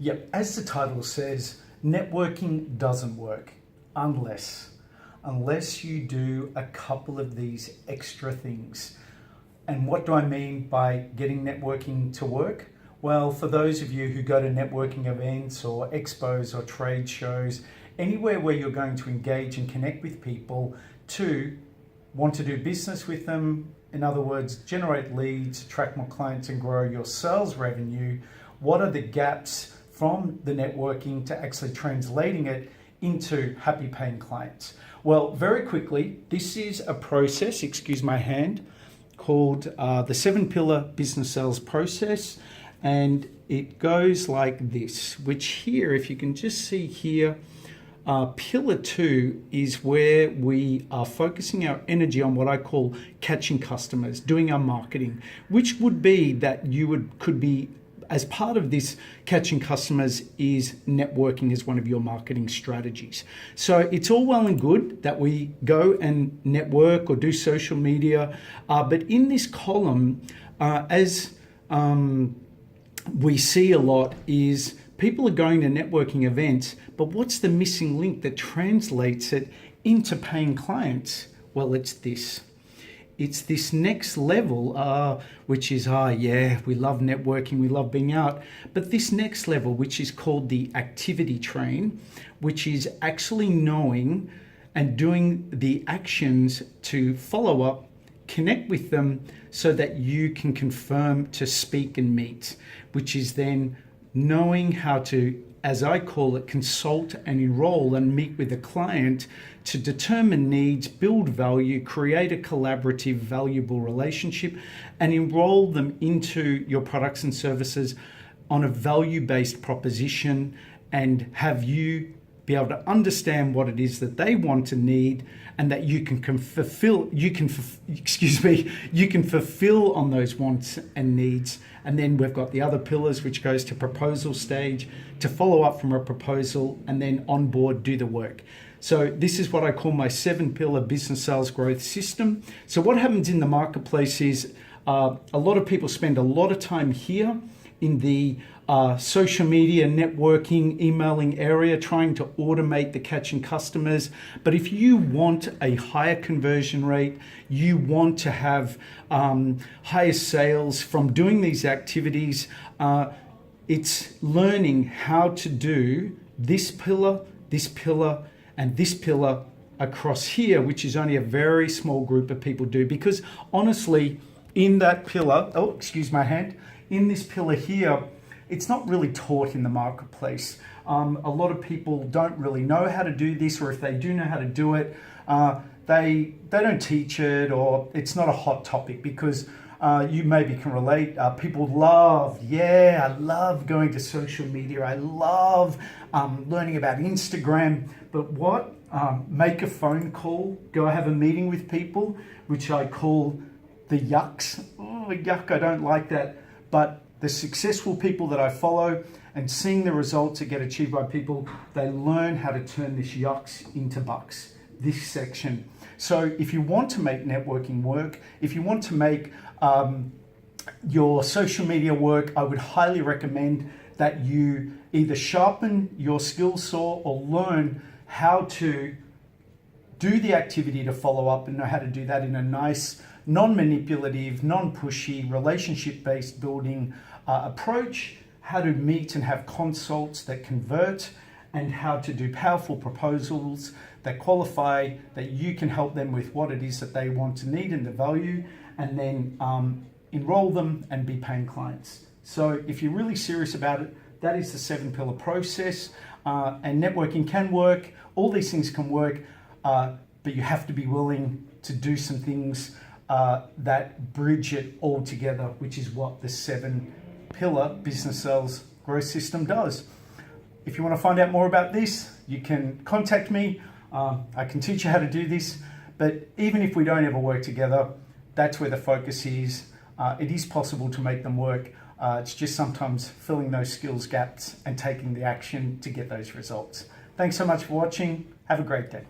Yep, as the title says, networking doesn't work unless you do a couple of these extra things. And what do I mean by getting networking to work? Well, for those of you who go to networking events or expos or trade shows, anywhere where you're going to engage and connect with people to want to do business with them, in other words, generate leads, attract more clients and grow your sales revenue, what are the gaps from the networking to actually translating it into happy paying clients? Well, very quickly, this is a process, excuse my hand, called the 7-pillar business sales process. And it goes like this, which here, if you can just see here, pillar 2 is where we are focusing our energy on what I call catching customers, doing our marketing, which would be that could be as part of this catching customers is networking as one of your marketing strategies. So it's all well and good that we go and network or do social media, but in this column, we see a lot is people are going to networking events, but what's the missing link that translates it into paying clients? Well, it's this. It's this next level, which is, yeah, we love networking, we love being out. But this next level, which is called the activity train, which is actually knowing and doing the actions to follow up, connect with them so that you can confirm to speak and meet, which is then knowing how to, as I call it, consult and enroll and meet with a client to determine needs, build value, create a collaborative, valuable relationship, and enroll them into your products and services on a value-based proposition and have you be able to understand what it is that they want and need, and that you can fulfill on those wants and needs. And then we've got the other pillars, which goes to proposal stage, to follow up from a proposal, and then onboard, do the work. So this is what I call my 7-pillar business sales growth system. So what happens in the marketplace is a lot of people spend a lot of time here in the social media, networking, emailing area, trying to automate the catching customers. But if you want a higher conversion rate, you want to have higher sales from doing these activities, it's learning how to do this pillar, and this pillar across here, which is only a very small group of people do. Because honestly, in that pillar, in this pillar here, it's not really taught in the marketplace. A lot of people don't really know how to do this, or if they do know how to do it, they don't teach it, or it's not a hot topic because you maybe can relate. People I love going to social media. I love learning about Instagram. But what? Make a phone call, go have a meeting with people, which I call the yucks. Oh, yuck, I don't like that. But the successful people that I follow and seeing the results that get achieved by people, they learn how to turn this yucks into bucks, this section. So if you want to make networking work, if you want to make your social media work, I would highly recommend that you either sharpen your skill saw or learn how to do the activity to follow up and know how to do that in a nice, non-manipulative, non-pushy, relationship-based building approach, how to meet and have consults that convert, and how to do powerful proposals that qualify, that you can help them with what it is that they want to need and the value, and then enroll them and be paying clients. So if you're really serious about it, that is the 7-pillar process. And networking can work, all these things can work, but you have to be willing to do some things that bridge it all together, which is what the 7-pillar business sales growth system does. If you want to find out more about this, you can contact me. I can teach you how to do this, but even if we don't ever work together, that's where the focus is. It is possible to make them work. It's just sometimes filling those skills gaps and taking the action to get those results. Thanks so much for watching. Have a great day.